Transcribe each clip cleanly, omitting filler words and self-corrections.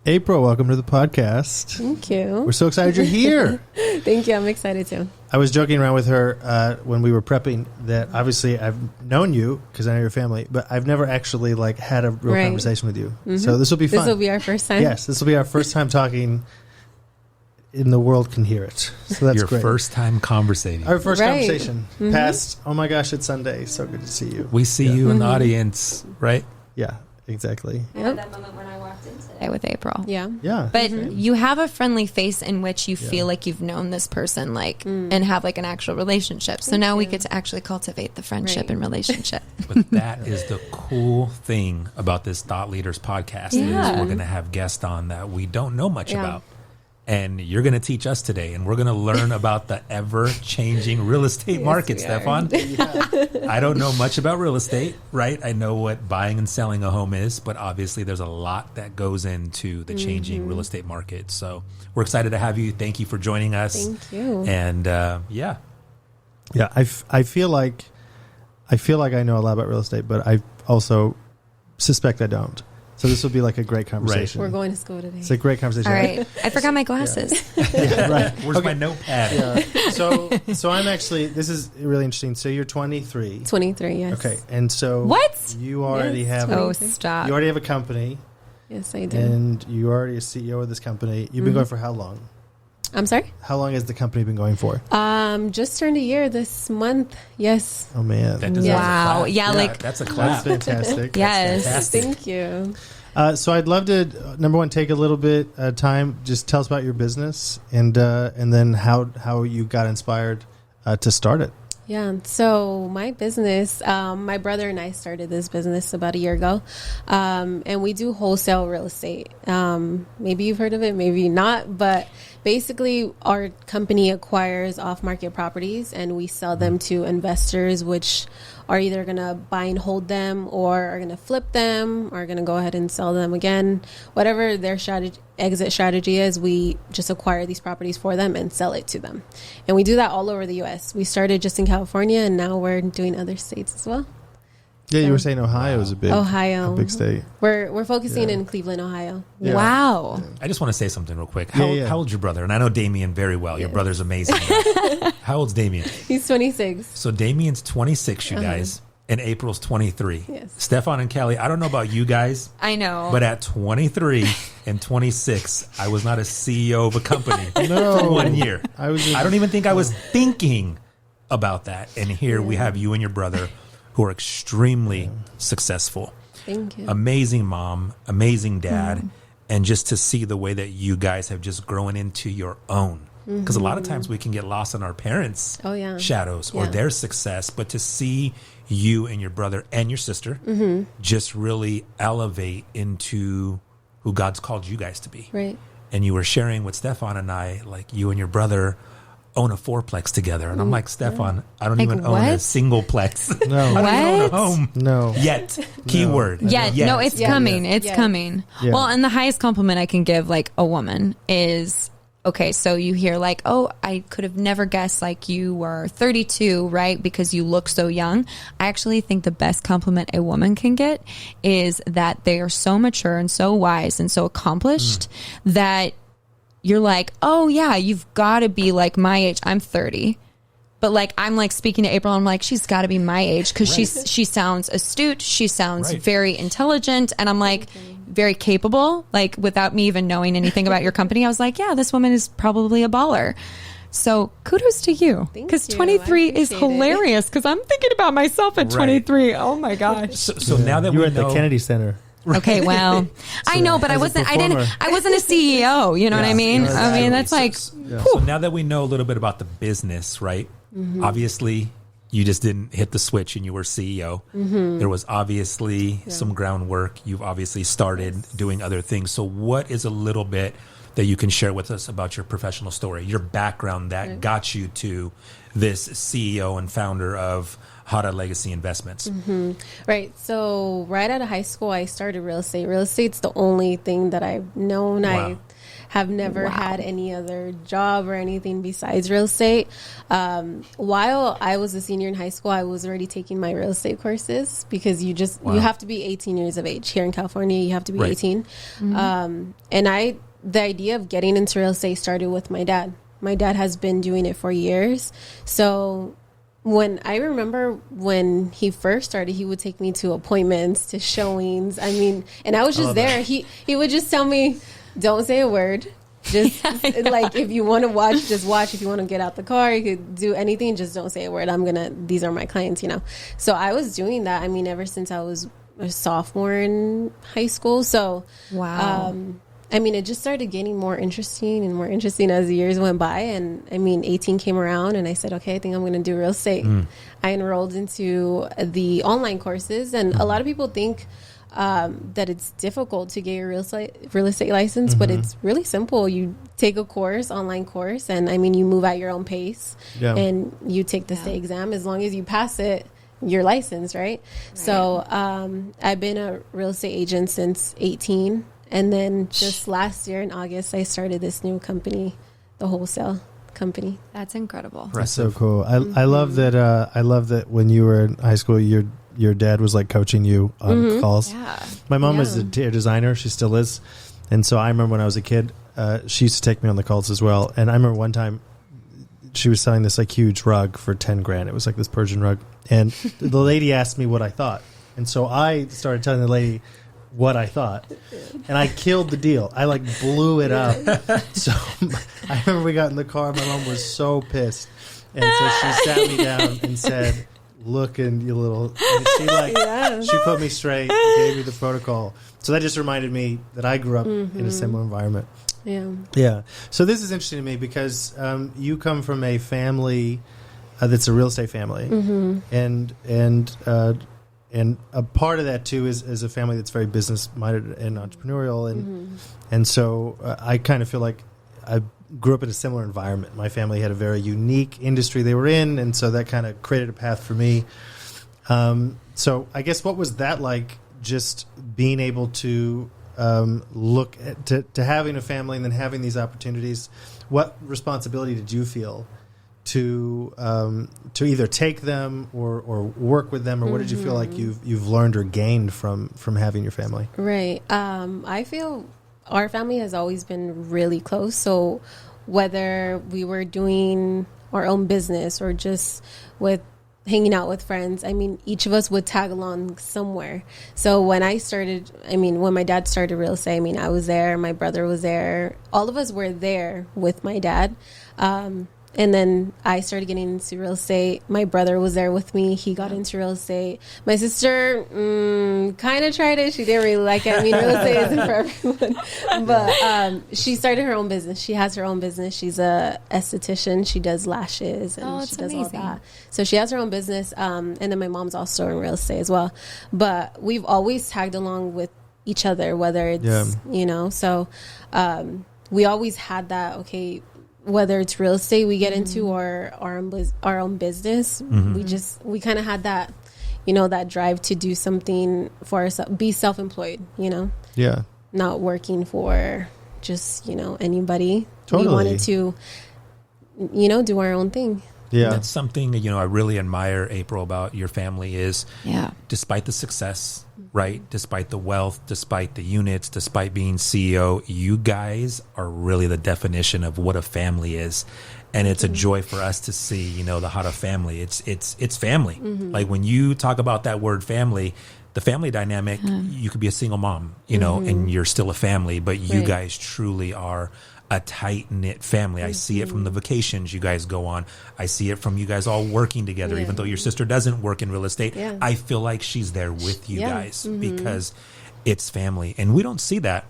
April, welcome to the podcast. Thank you. We're so excited you're here. Thank you. I'm excited too. I was joking around with her when we were prepping that obviously I've known you because I know your family, but I've never actually had a real conversation with you. Mm-hmm. So this will be fun. This will be our first time. Yes, this will be our first time talking and the world can hear it. So that's your great. First time conversating. Our first conversation. Mm-hmm. Past, oh my gosh, it's Sunday. So good to see you. We see you in the audience, right? Yeah, exactly. I had that moment when I walked in today with April. Yeah. Yeah. But you have a friendly face in which you feel like you've known this person and have an actual relationship. So now we get to actually cultivate the friendship and relationship. But that is the cool thing about this Thought Leaders podcast is we're going to have guests on that we don't know much about. And you're going to teach us today, and we're going to learn about the ever-changing real estate market, Stefan. I don't know much about real estate, right? I know what buying and selling a home is, but obviously there's a lot that goes into the changing real estate market. So we're excited to have you. Thank you for joining us. Thank you. And Yeah, I feel like I know a lot about real estate, but I also suspect I don't. So this will be like a great conversation. We're going to school today. It's a great conversation. All right. I forgot my glasses. Right. Where's my notepad? Yeah. So I'm actually, this is really interesting. So you're 23. 23, yes. Okay. And so What? You already have Oh, stop. you already have a company. Yes, I do. And you're already a CEO of this company. You've been going for how long? I'm sorry? How long has the company been going for? Just turned a year this month. Yes. Oh man. That deserves Wow. a clap. Yeah, that's a That's clap. fantastic. Yes. Fantastic. Thank you. So I'd love to, number one, take a little bit of time. Just tell us about your business and then how you got inspired to start it. Yeah. So my business, my brother and I started this business about a year ago. And we do wholesale real estate. Maybe you've heard of it, maybe not. But basically, our company acquires off-market properties and we sell them to investors, which are either going to buy and hold them or are going to flip them or are going to go ahead and sell them again. Whatever their exit strategy is, we just acquire these properties for them and sell it to them. And we do that all over the U.S. We started just in California and now we're doing other states as well. Yeah, you were saying Ohio is a big state. We're focusing in Cleveland, Ohio. Yeah. Wow. I just want to say something real quick. Yeah. How old's your brother? And I know Damien very well. Your brother's amazing. How old's Damien? He's 26. So Damien's 26, you guys, and April's 23. Yes. Stefan and Callie, I don't know about you guys, I know. but at 23 and 26, I was not a CEO of a company No. for 1 year. I don't even think I was thinking about that. And here we have you and your brother who are extremely successful. Thank you. Amazing mom, amazing dad, and just to see the way that you guys have just grown into your own. Because a lot of times we can get lost in our parents' shadows or their success, but to see you and your brother and your sister just really elevate into who God's called you guys to be. Right. And you were sharing with Stefan and I, like you and your brother own a fourplex together. And I'm like, Stefan, I don't even own a singleplex. No. I don't even own a home. No. Yet. Keyword. Yeah, Yes. no, it's coming. It's coming. Yeah. Well, and the highest compliment I can give a woman is, okay, so you hear oh, I could have never guessed you were 32, right? Because you look so young. I actually think the best compliment a woman can get is that they are so mature and so wise and so accomplished that you're like, oh yeah, you've got to be my age. I'm 30. But I'm speaking to April, I'm like, she's got to be my age because she sounds astute. She sounds very intelligent. And I'm like, very capable, without me even knowing anything about your company. I was like, yeah, this woman is probably a baller. So kudos to you because 23 is hilarious because I'm thinking about myself at 23. Oh my gosh. So now that you were we at know, the Kennedy Center. Okay, well, I know, but I wasn't a CEO. You know what I mean? I mean, that's so now that we know a little bit about the business, right? Obviously, you just didn't hit the switch and you were CEO. There was obviously some groundwork. You've obviously started doing other things. So what is a little bit that you can share with us about your professional story, your background that got you to this CEO and founder of Jara Legacy Investments? Right. So right out of high school, I started real estate. Real estate's the only thing that I've known. Wow. have never had any other job or anything besides real estate. While I was a senior in high school, I was already taking my real estate courses because you have to be 18 years of age. Here in California, you have to be 18. And the idea of getting into real estate started with my dad. My dad has been doing it for years. So when he first started, he would take me to appointments, to showings. I mean, and I was just there. He would just tell me, don't say a word. Just like, if you want to watch, just watch. If you want to get out the car, you could do anything. Just don't say a word. These are my clients, you know? So I was doing that. I mean, ever since I was a sophomore in high school. So, wow. I mean, it just started getting more interesting as the years went by. And I mean, 18 came around and I said, okay, I think I'm going to do real estate. I enrolled into the online courses, and a lot of people think that it's difficult to get your real estate license, but it's really simple. You take a course, online course, and I mean, you move at your own pace and you take the state exam. As long as you pass it, you're licensed, right? So I've been a real estate agent since 18. And then just last year in August, I started this new company, the wholesale company. That's incredible. That's so cool. I love that. I love that when you were in high school, your dad was like coaching you on calls. Yeah. My mom was a designer. She still is. And so I remember when I was a kid, she used to take me on the calls as well. And I remember one time she was selling this like huge rug for 10 grand. It was like this Persian rug. And the lady asked me what I thought. And so I started telling the lady what I thought, and I killed the deal. I like blew it up. So I remember we got in the car. My mom was so pissed, and so she sat me down and said, "Look, and you little." And she put me straight, gave me the protocol. So that just reminded me that I grew up in a similar environment. Yeah. So this is interesting to me because you come from a family that's a real estate family, and a part of that, too, is a family that's very business-minded and entrepreneurial. And so I kind of feel like I grew up in a similar environment. My family had a very unique industry they were in, and so that kind of created a path for me. So I guess what was that like, just being able to look at, to having a family and then having these opportunities? What responsibility did you feel to either take them or work with them, or what did you feel like you've learned or gained from having your family? Right. I feel our family has always been really close. So whether we were doing our own business or just with hanging out with friends, I mean, each of us would tag along somewhere. So when my dad started real estate, I mean, I was there, my brother was there, all of us were there with my dad. And then I started getting into real estate. My brother was there with me. He got into real estate. My sister kind of tried it. She didn't really like it. I mean, real estate isn't for everyone. But she started her own business. She has her own business. She's a esthetician. She does lashes and she does amazing. All that. So she has her own business. And then my mom's also in real estate as well. But we've always tagged along with each other, whether it's, so we always had that, okay, whether it's real estate we get into or our own business, we kind of had that, that drive to do something for ourselves, be self-employed, not working for just, anybody. Totally. We wanted to, do our own thing. Yeah. That's something, I really admire, April, about your family is despite the success, right? Despite the wealth, despite the units, despite being CEO, you guys are really the definition of what a family is. And it's a joy for us to see, the Hada family. It's family. Like when you talk about that word family, the family dynamic, you could be a single mom, and you're still a family, but you guys truly are a tight-knit family. I see it from the vacations you guys go on. I see it from you guys all working together, even though your sister doesn't work in real estate. Yeah. I feel like she's there with you guys because it's family. And we don't see that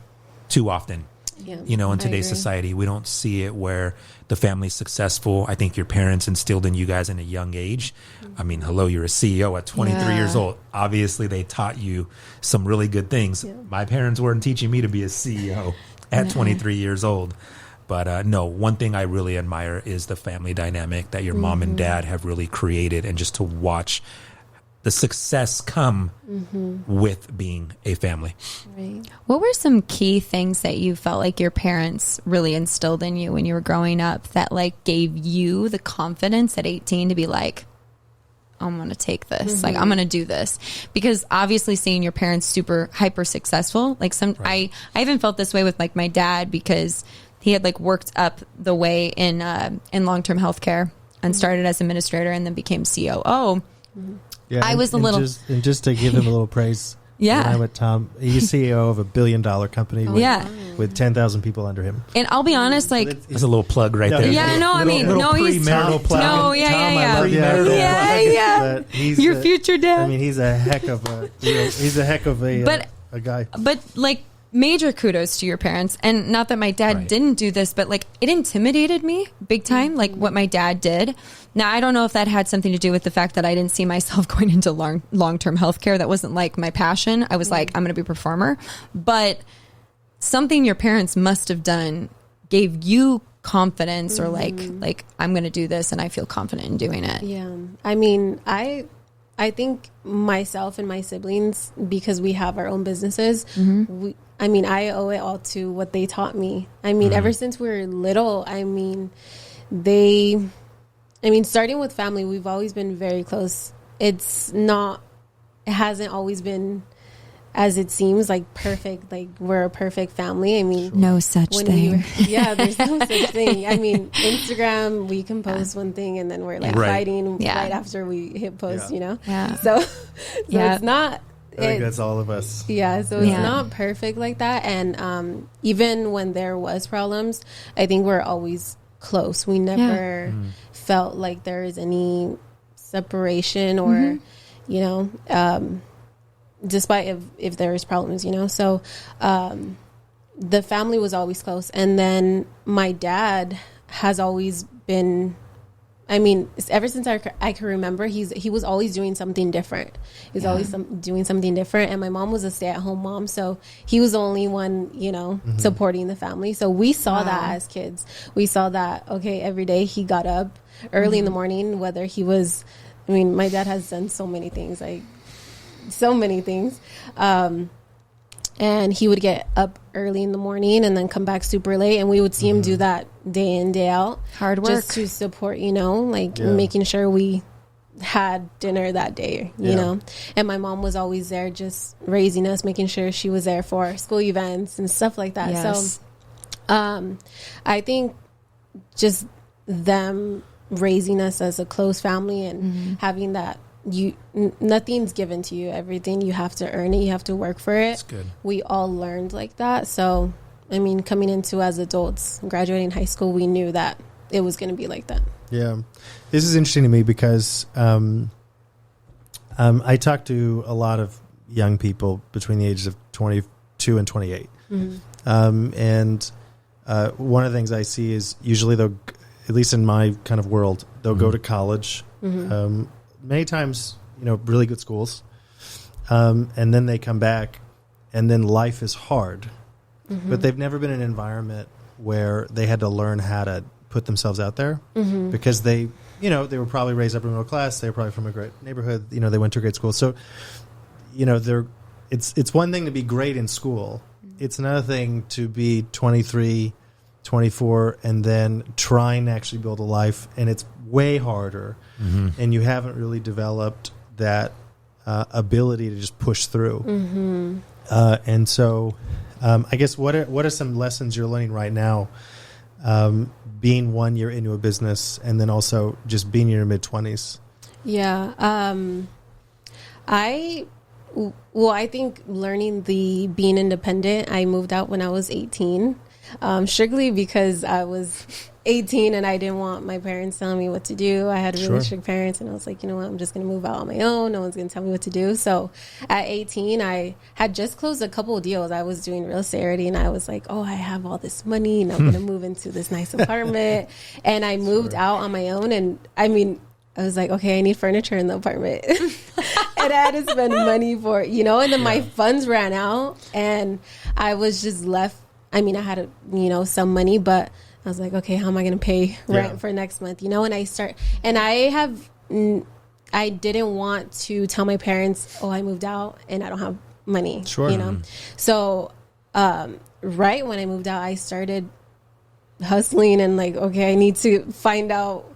too often. Yeah, in today's society, we don't see it where the family's successful. I think your parents instilled in you guys in a young age. I mean, hello, you're a CEO at 23 years old. Obviously, they taught you some really good things. Yeah. My parents weren't teaching me to be a CEO at 23 years old. But no, one thing I really admire is the family dynamic that your mom and dad have really created, and just to watch the success come with being a family. Right. What were some key things that you felt like your parents really instilled in you when you were growing up that like gave you the confidence at 18 to be like, I'm going to take this. Like, I'm going to do this. Because obviously seeing your parents super hyper successful, like I even felt this way with like my dad, because he had like worked up the way in long-term healthcare and started as administrator and then became COO. Yeah, I was a little... just to give him a little praise. Yeah. When I met Tom, he's CEO of $1 billion company with 10,000 people under him. And I'll be honest, like... That's a little plug right there. Yeah, no, I mean, no, he's... premarital plug. No, yeah. Yeah. He's your future dad. I mean, he's a heck of a... a guy. But, like... Major kudos to your parents. And not that my dad didn't do this, but like it intimidated me big time, like what my dad did. Now, I don't know if that had something to do with the fact that I didn't see myself going into long-term healthcare. That wasn't like my passion. I was like, I'm going to be a performer. But something your parents must have done gave you confidence or like I'm going to do this and I feel confident in doing it. Yeah. I mean, I think myself and my siblings, because we have our own businesses, I owe it all to what they taught me. I mean, ever since we were little, starting with family, we've always been very close. It hasn't always been as it seems, like perfect, like we're a perfect family. I mean, no such thing. There's no such thing. I mean, Instagram, we can post one thing and then we're like fighting right after we hit post, you know? Yeah. So it's not... I think that's all of us. Yeah, so it's not perfect like that. And even when there was problems, I think we're always close. We never felt like there is any separation or, you know, despite if there is problems, you know. So the family was always close. And then my dad has always been... I mean, ever since I can remember, he was always doing something different. He was always doing something different. And my mom was a stay-at-home mom, so he was the only one, you know, supporting the family. So we saw that as kids. We saw that, okay, every day he got up early in the morning, whether he was... I mean, my dad has done so many things, like so many things. And he would get up early in the morning and then come back super late. And we would see him do that day in, day out. Hard work. Just to support, you know, like making sure we had dinner that day, you know. And my mom was always there just raising us, making sure she was there for school events and stuff like that. Yes. So I think just them raising us as a close family and having that, nothing's given to you. Everything you have to earn it. You have to work for it. That's good. We all learned like that. So, I mean, coming into as adults, graduating high school, we knew that it was going to be like that. Yeah, this is interesting to me because I talk to a lot of young people between the ages of 22 and 28, and one of the things I see is usually they'll, at least in my kind of world, they'll go to college. Many times, you know, really good schools. And then they come back and then life is hard, but they've never been in an environment where they had to learn how to put themselves out there because they, you know, they were probably raised upper middle class. They were probably from a great neighborhood. You know, they went to a great school. So, you know, it's one thing to be great in school. It's another thing to be 23, 24, and then trying to actually build a life. And it's way harder. And you haven't really developed that ability to just push through. And so I guess what are some lessons you're learning right now, being 1 year into a business and then also just being in your mid-20s? Yeah. I think learning being independent, I moved out when I was 18, strictly because I was 18 and I didn't want my parents telling me what to do. I had really strict parents and I was like, you know what, I'm just going to move out on my own. No one's going to tell me what to do. So at 18, I had just closed a couple of deals. I was doing real estate already and I was like, oh, I have all this money and I'm going to move into this nice apartment. And I moved out on my own. And I mean, I was like, okay, I need furniture in the apartment. And I had to spend money for it, you know, and then my funds ran out and I was just left. I mean, I had, you know, some money, but I was like, okay, how am I going to pay rent for next month? You know, and I I didn't want to tell my parents, oh, I moved out and I don't have money. Sure. You know? So, right when I moved out, I started hustling and like, okay, I need to find out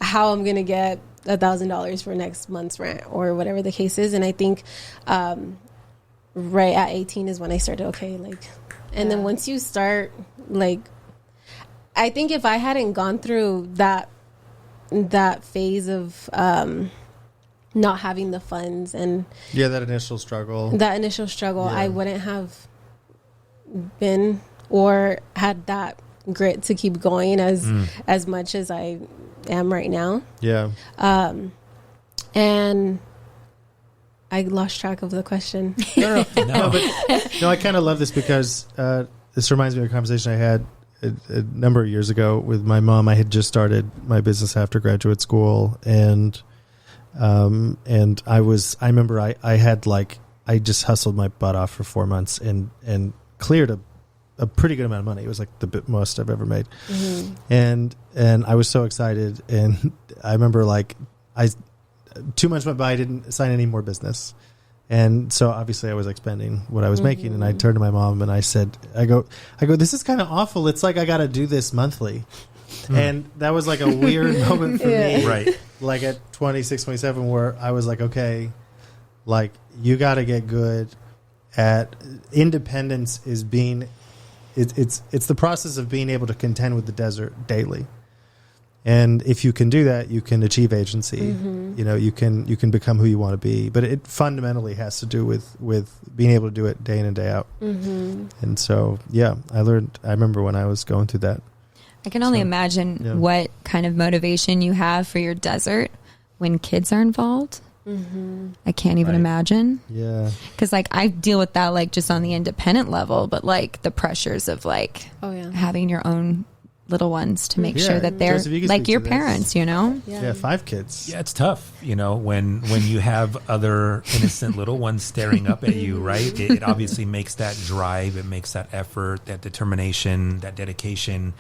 how I'm going to get $1,000 for next month's rent or whatever the case is. And I think, right at 18 is when I started, okay, like, and then once you start, like, I think if I hadn't gone through that phase of not having the funds and that initial struggle, I wouldn't have been or had that grit to keep going as much as I am right now. And I lost track of the question. No, I kind of love this because this reminds me of a conversation I had a number of years ago with my mom. I had just started my business after graduate school, and I remember I had like, I just hustled my butt off for 4 months and cleared a pretty good amount of money. It was like the most I've ever made. And I was so excited. And I remember like 2 months went by, I didn't sign any more business. And so obviously I was like spending what I was making, and I turned to my mom and I said, I go, this is kind of awful. It's like I got to do this monthly. And that was like a weird moment for me. Right. Like at 26, 27, where I was like, okay, like you got to get good at independence is being, it's the process of being able to contend with the desert daily. And if you can do that, you can achieve agency. You know, you can become who you want to be. But it fundamentally has to do with being able to do it day in and day out. And so, I remember when I was going through that. I can only imagine what kind of motivation you have for your desert when kids are involved. I can't even imagine. Yeah. Because like I deal with that like just on the independent level, but like the pressures of like having your own little ones to make sure that they're Joseph, like your parents, you know? Yeah, 5 kids. Yeah, it's tough, you know, when you have other innocent little ones staring up at you, right? It obviously makes that drive, it makes that effort, that determination, that dedication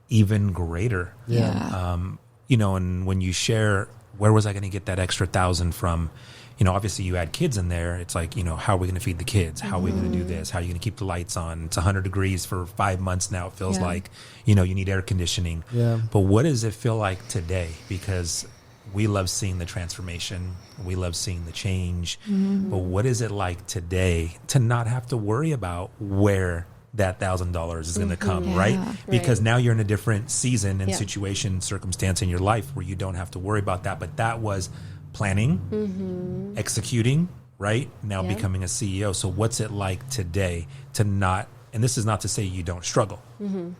even greater. Yeah. You know, and when you share, where was I going to get that extra 1,000 from? You know, obviously you add kids in there. It's like, you know, how are we going to feed the kids? How are we going to do this? How are you going to keep the lights on? It's 100 degrees for 5 months now. It feels like, you know, you need air conditioning. Yeah. But what does it feel like today? Because we love seeing the transformation. We love seeing the change. But what is it like today to not have to worry about where that $1,000 is going to come, right? Because now you're in a different season and situation, circumstance in your life where you don't have to worry about that. But that was planning, executing, right? Now becoming a CEO. So what's it like today to not, and this is not to say you don't struggle,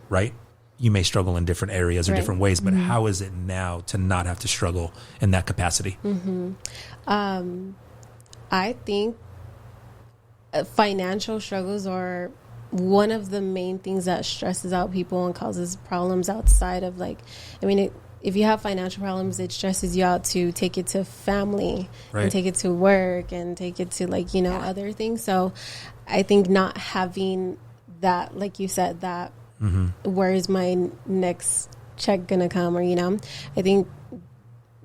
right? You may struggle in different areas or different ways, but how is it now to not have to struggle in that capacity? I think financial struggles are one of the main things that stresses out people and causes problems outside of like, I mean, if you have financial problems, it stresses you out to take it to family and take it to work and take it to like, you know, other things. So I think not having that, like you said, that where is my next check gonna come, or, you know, I think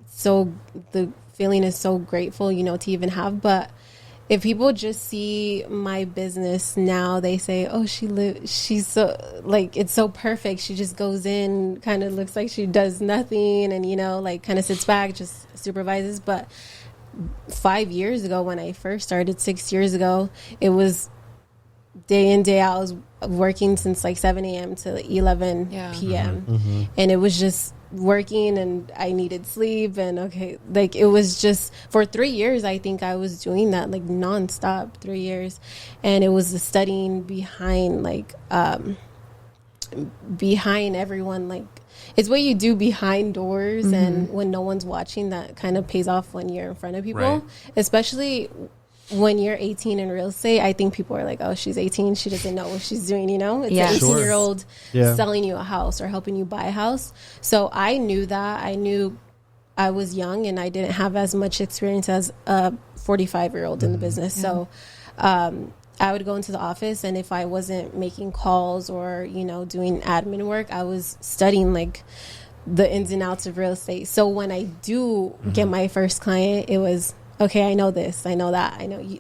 so the feeling is so grateful, you know, to even have. But if people just see my business now, they say, oh, she's so, like, it's so perfect. She just goes in, kind of looks like she does nothing and, you know, like kind of sits back, just supervises. But 5 years ago, when I first started, 6 years ago, it was day in, day out. I was working since like 7 a.m. to 11 p.m. And it was just working, and I needed sleep, and okay, like it was just for 3 years. I think I was doing that like nonstop, 3 years, and it was the studying behind like behind everyone. Like it's what you do behind doors, and when no one's watching, that kind of pays off when you're in front of people, especially when you're 18 in real estate. I think people are like, oh, she's 18, she doesn't know what she's doing, you know? It's an 18-year-old selling you a house or helping you buy a house. So I knew that. I knew I was young and I didn't have as much experience as a 45-year-old in the business. So I would go into the office, and if I wasn't making calls or, you know, doing admin work, I was studying like the ins and outs of real estate. So when I do get my first client, it was, okay, I know this, I know that, I know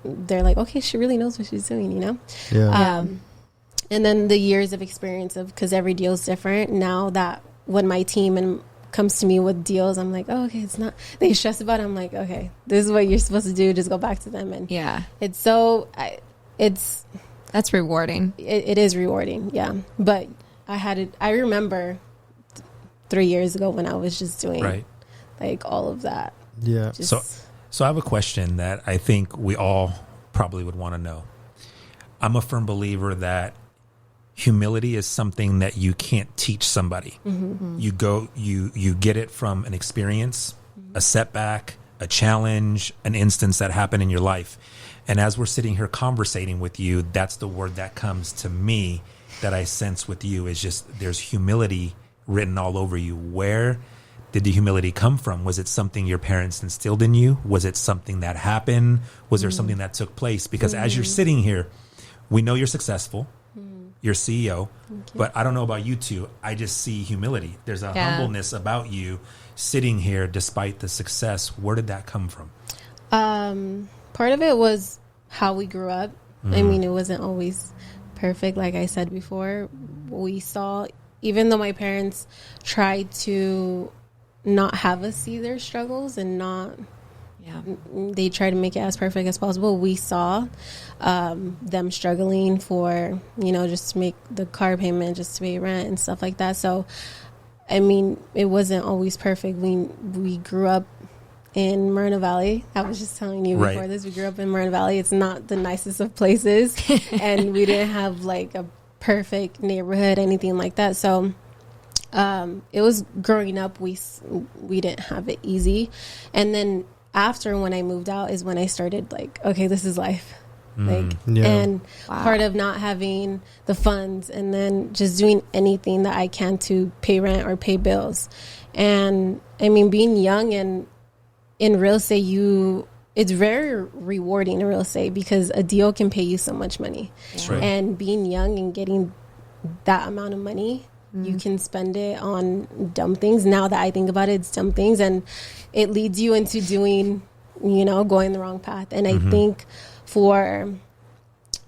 they're like, okay, she really knows what she's doing, you know? Yeah. And then the years of experience of, because every deal is different. Now that when my team comes to me with deals, I'm like, oh, okay, it's not, they stress about it. I'm like, okay, this is what you're supposed to do. Just go back to them. And it's so, that's rewarding. It is rewarding. Yeah. But I remember 3 years ago when I was just doing like all of that. Yeah. So I have a question that I think we all probably would want to know. I'm a firm believer that humility is something that you can't teach somebody. Mm-hmm. You get it from an experience, a setback, a challenge, an instance that happened in your life. And as we're sitting here conversating with you, that's the word that comes to me that I sense with you is just there's humility written all over you. Where did the humility come from? Was it something your parents instilled in you? Was it something that happened? Was there something that took place? Because as you're sitting here, we know you're successful. You're CEO, but I don't know about you two. I just see humility. There's a humbleness about you sitting here despite the success. Where did that come from? Part of it was how we grew up. I mean, it wasn't always perfect. Like I said before, we saw, even though my parents tried to not have us see their struggles and they tried to make it as perfect as possible. We saw them struggling for, just to make the car payment, just to pay rent and stuff like that. So, I mean, it wasn't always perfect. We grew up in Moreno Valley. I was just telling you before this, we grew up in Moreno Valley. It's not the nicest of places. And we didn't have like a perfect neighborhood, anything like that. So it was growing up, we didn't have it easy. And then after, when I moved out, is when I started like, okay, this is life. And part of not having the funds and then just doing anything that I can to pay rent or pay bills. And I mean, being young and in real estate, it's very rewarding in real estate because a deal can pay you so much money. And being young and getting that amount of money, you can spend it on dumb things. Now that I think about it, it's dumb things, and it leads you into doing, going the wrong path. And I think for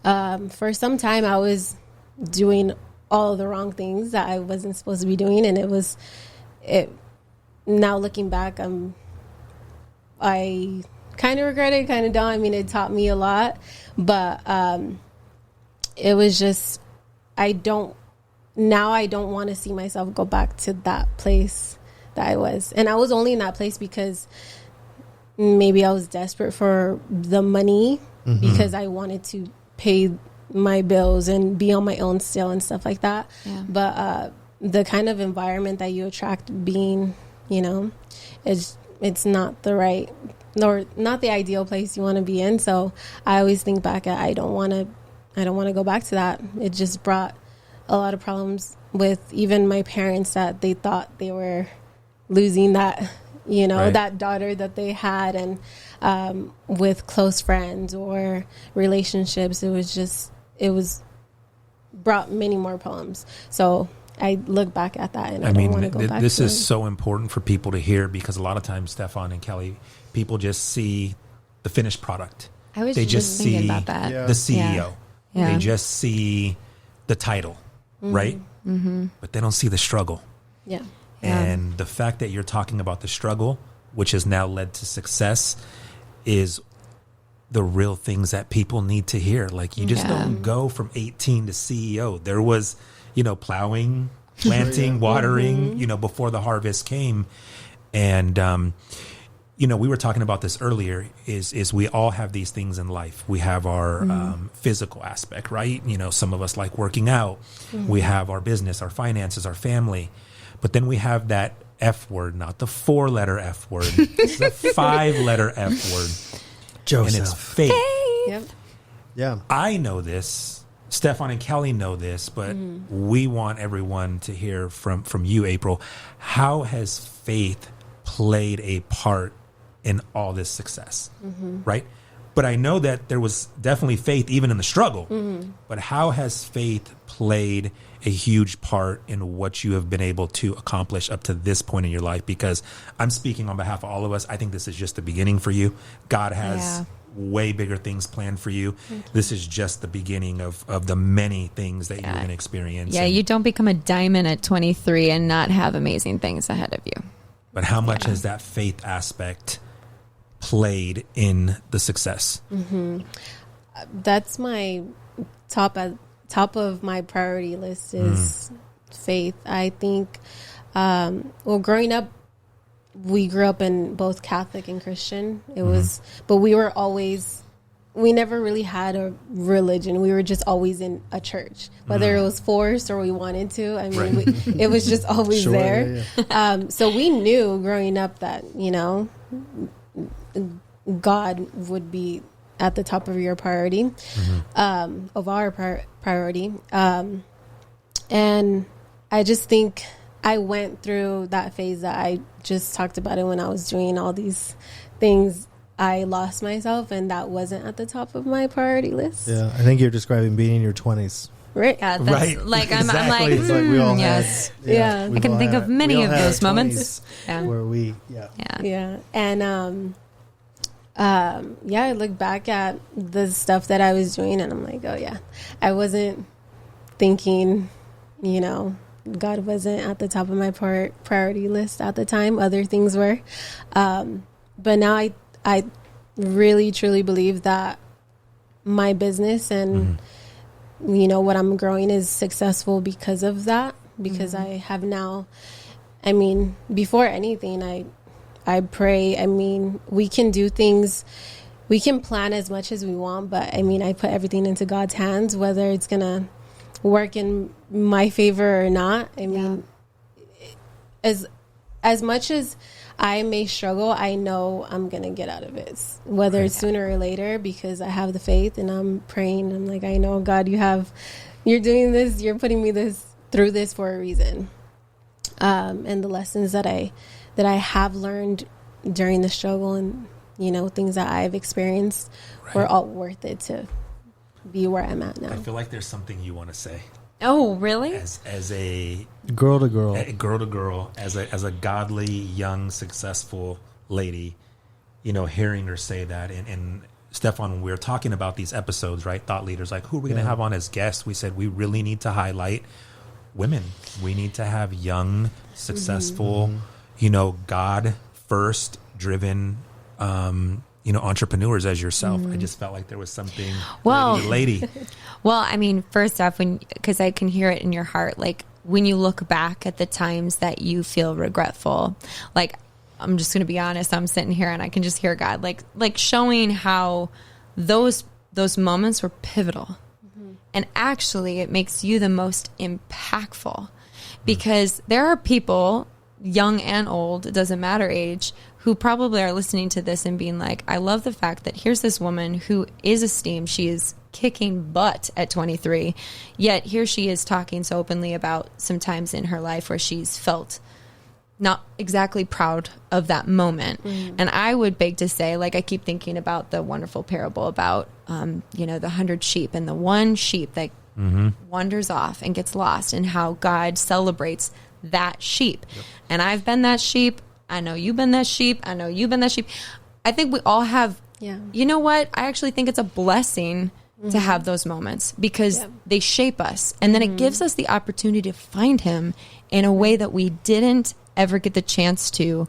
some time I was doing all of the wrong things that I wasn't supposed to be doing, and now looking back, I kind of regret it, kind of don't. I mean, it taught me a lot, but it was just, I don't want to see myself go back to that place that I was. And I was only in that place because maybe I was desperate for the money because I wanted to pay my bills and be on my own still and stuff like that. Yeah. But the kind of environment that you attract being, it's not the right, nor not the ideal place you want to be in. So I always think back at, I don't want to go back to that. It just brought a lot of problems with even my parents, that they thought they were losing that, that daughter that they had, and with close friends or relationships, it was brought many more problems. So I look back at that, and I don't want to go back. This is so important for people to hear, because a lot of times, Stefan and Callie, people just see the finished product. They just see about that. The CEO. Yeah. They just see the title. Right? But they don't see the struggle. Yeah. And the fact that you're talking about the struggle, which has now led to success, is the real things that people need to hear. Like, you just don't go from 18 to CEO. There was, plowing, planting, watering, before the harvest came. And, we were talking about this earlier, is we all have these things in life. We have our physical aspect, right? Some of us like working out. We have our business, our finances, our family. But then we have that F word, not the 4-letter F word. It's the 5-letter F word. Joseph. And it's faith. Yep. Yeah. I know this. Stefan and Callie know this, but we want everyone to hear from you, April. How has faith played a part in all this success, right? But I know that there was definitely faith even in the struggle. But how has faith played a huge part in what you have been able to accomplish up to this point in your life? Because I'm speaking on behalf of all of us. I think this is just the beginning for you. God has way bigger things planned for you. This is just the beginning of the many things that you're going to experience. Yeah, you don't become a diamond at 23 and not have amazing things ahead of you. But how much has that faith aspect played in the success? That's my top of my priority list is faith. I think, growing up, we grew up in both Catholic and Christian. It was, but we never really had a religion. We were just always in a church, whether it was forced or we wanted to. I mean, it was just always there. So we knew growing up that, God would be at the top of your priority, of our priority. And I just think I went through that phase that I just talked about it when I was doing all these things. I lost myself, and that wasn't at the top of my priority list. Yeah, I think you're describing being in your 20s. Right. Yeah, that's like, I'm like, It's like we all yes. had, yeah. I can think of many of those moments. Where we, And, I look back at the stuff that I was doing, and I'm like, oh yeah, I wasn't thinking, God wasn't at the top of my priority list at the time. Other things were. But now I really, truly believe that my business and, what I'm growing is successful because of that. Because I have now, before anything, I pray. We can do things, we can plan as much as we want, but I put everything into God's hands, whether it's going to work in my favor or not. As much as I may struggle, I know I'm going to get out of it, whether it's sooner or later, because I have the faith and I'm praying. I'm like, I know, God, you're doing this, you're putting me through this for a reason. And the lessons that I have learned during the struggle and, things that I've experienced were all worth it to be where I'm at now. I feel like there's something you want to say. Oh, really? As a girl to girl, as a godly, young, successful lady, hearing her say that. And Stefan, when we were talking about these episodes, right? Thought leaders, like who are we going to have on as guests? We said we really need to highlight women. We need to have young, successful, God first driven, entrepreneurs as yourself. I just felt like there was something lady. Well, first off, because I can hear it in your heart, like when you look back at the times that you feel regretful, like I'm just going to be honest, I'm sitting here and I can just hear God like showing how those moments were pivotal. And actually it makes you the most impactful, because there are people, young and old, it doesn't matter age, who probably are listening to this and being like, I love the fact that here's this woman who is esteemed. She is kicking butt at 23, yet here she is talking so openly about some times in her life where she's felt not exactly proud of that moment. And I would beg to say, like, I keep thinking about the wonderful parable about, the 100 sheep and the one sheep that wanders off and gets lost, and how God celebrates that sheep. And I've been that sheep. I know you've been that sheep. I know you've been that sheep. I think we all have, you know what? I actually think it's a blessing to have those moments, because they shape us. And then it gives us the opportunity to find him in a way that we didn't ever get the chance to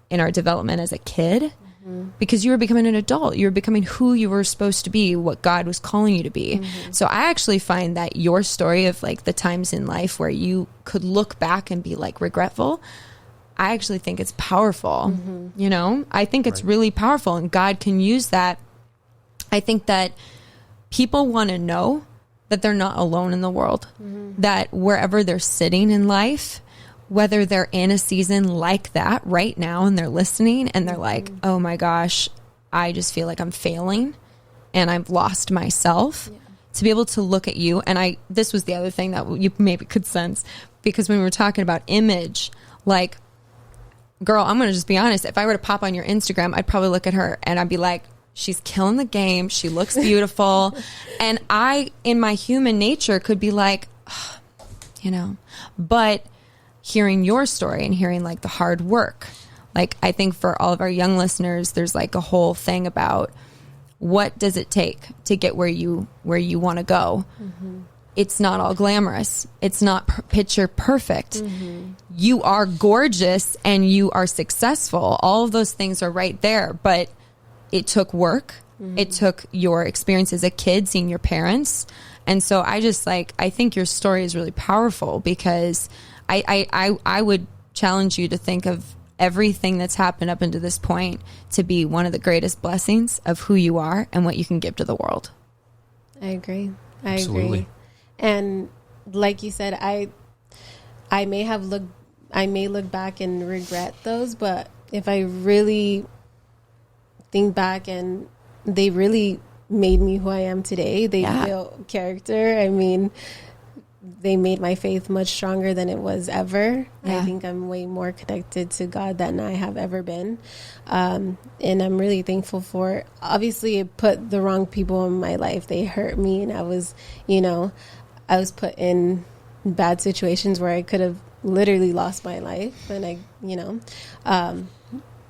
in our development as a kid, because you were becoming an adult. You were becoming who you were supposed to be, what God was calling you to be. So I actually find that your story of like the times in life where you could look back and be like regretful, I actually think it's powerful. I think it's really powerful, and God can use that. I think that people want to know that they're not alone in the world, that wherever they're sitting in life, whether they're in a season like that right now and they're listening and they're like, oh my gosh, I just feel like I'm failing and I've lost myself, to be able to look at you. And this was the other thing that you maybe could sense, because when we were talking about image, like, girl, I'm going to just be honest. If I were to pop on your Instagram, I'd probably look at her and I'd be like, she's killing the game. She looks beautiful. And I, in my human nature, could be like, you know, but hearing your story and hearing like the hard work, like I think for all of our young listeners, there's like a whole thing about what does it take to get where you want to go. Mm-hmm. It's not all glamorous. It's not picture perfect. Mm-hmm. You are gorgeous and you are successful. All of those things are right there, but it took work. Mm-hmm. It took your experience as a kid, seeing your parents. And so I just like, I think your story is really powerful because I would challenge you to think of everything that's happened up until this point to be one of the greatest blessings of who you are and what you can give to the world. I agree. I Absolutely. agree. And like you said, I may look back and regret those, but if I really think back, and they really made me who I am today. They built character. I mean, they made my faith much stronger than it was ever. Yeah. I think I'm way more connected to God than I have ever been. And I'm really thankful for it. Obviously, it put the wrong people in my life. They hurt me, and I was put in bad situations where I could have literally lost my life. And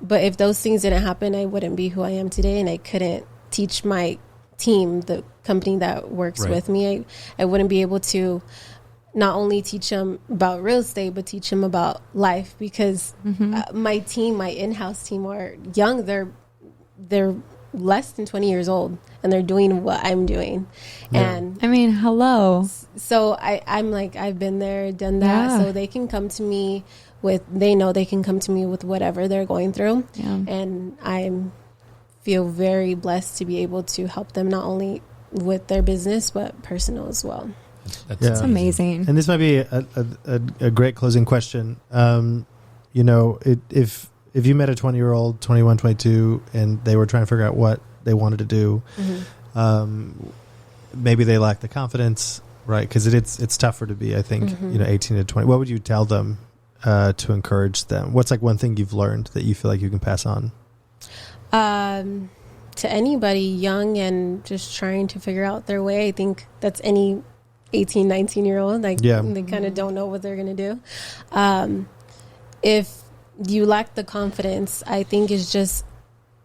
but if those things didn't happen, I wouldn't be who I am today, and I couldn't teach my team, the company that works with me. I wouldn't be able to not only teach them about real estate, but teach them about life, because my team, my in-house team, are young. They're less than 20 years old, and they're doing what I'm doing. Yeah. And I mean, hello. So I'm like, I've been there, done that. Yeah. So they can come to me they know they can come to me with whatever they're going through. Yeah. And I feel very blessed to be able to help them not only with their business, but personal as well. That's amazing. And this might be a great closing question. If you met a 20-year-old, 21, 22, and they were trying to figure out what they wanted to do, maybe they lack the confidence, right? Because it's tougher to be, I think, 18 to 20. What would you tell them to encourage them? What's like one thing you've learned that you feel like you can pass on? To anybody young and just trying to figure out their way, I think that's any 18, 19-year-old. They kind of don't know what they're going to do. If you lack the confidence, I think is just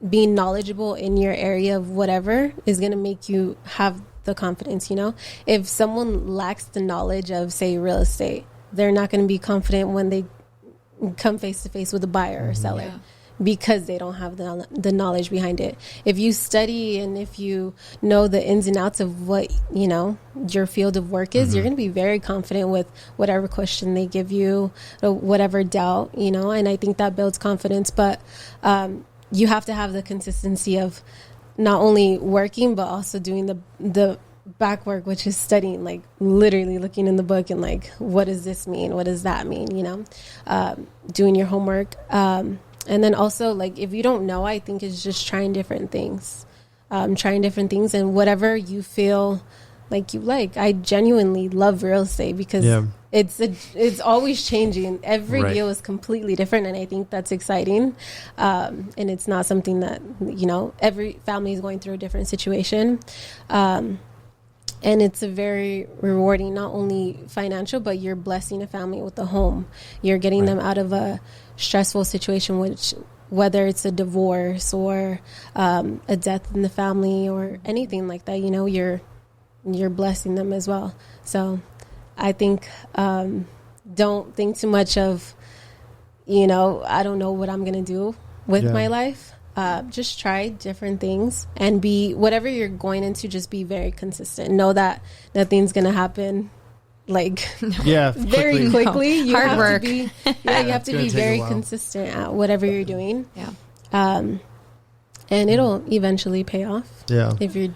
being knowledgeable in your area of whatever is going to make you have the confidence, If someone lacks the knowledge of, say, real estate, they're not going to be confident when they come face to face with a buyer or seller. Yeah. Because they don't have the knowledge behind it. If you study and if you know the ins and outs of what, your field of work is, you're going to be very confident with whatever question they give you, or whatever doubt, and I think that builds confidence. But you have to have the consistency of not only working, but also doing the back work, which is studying, like literally looking in the book and like, what does this mean? What does that mean? Doing your homework. And then also, like, if you don't know, I think it's just trying different things. And whatever you feel like you like. I genuinely love real estate because it's always changing. Every deal is completely different, and I think that's exciting. And it's not something that, every family is going through a different situation. And it's a very rewarding, not only financial, but you're blessing a family with a home. You're getting them out of a stressful situation, whether it's a divorce or a death in the family or anything like that, you're blessing them as well. So I think don't think too much of, I don't know what I'm going to do with my life. Just try different things and whatever you're going into, just be very consistent. Know that nothing's going to happen very quickly. You hard work. You have to be very consistent at whatever you're doing. Yeah. And it'll eventually pay off. Yeah. If you're,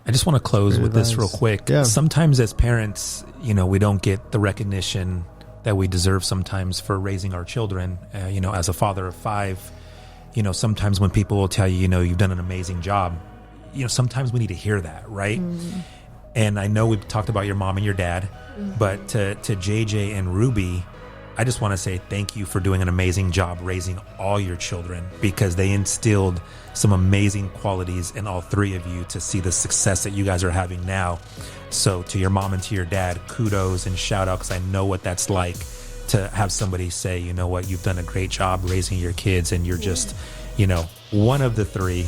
I just want to close with this real quick. Yeah. Sometimes as parents, we don't get the recognition that we deserve sometimes for raising our children. As a father of 5, sometimes when people will tell you, you've done an amazing job, sometimes we need to hear that, right? And I know we've talked about your mom and your dad, but to JJ and Ruby, I just want to say thank you for doing an amazing job raising all your children, because they instilled some amazing qualities in all three of you to see the success that you guys are having now. So to your mom and to your dad, kudos and shout out, because I know what that's like to have somebody say, you know what, you've done a great job raising your kids, and you're just, you know, one of the three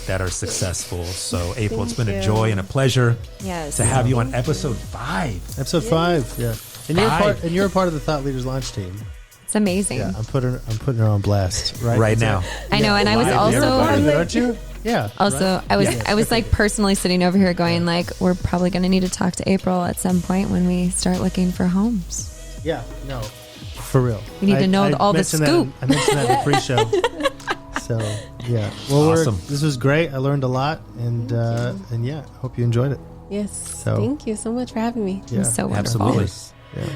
that are successful. So April, it's been a joy and a pleasure to have you on episode 5. Episode 5, yeah. And you're a part of the Thought Leaders launch team. It's amazing. Yeah, I'm putting her on blast right now. I know, and I was also, aren't you? Yeah. Also, right? I was like personally sitting over here going like, we're probably going to need to talk to April at some point when we start looking for homes. Yeah, no, for real. We need to know all the scoop. I mentioned that in the pre-show. So yeah, well, awesome. This was great. I learned a lot, and yeah, hope you enjoyed it. Yes. So, thank you so much for having me. Yeah, so wonderful. Absolutely. Yeah.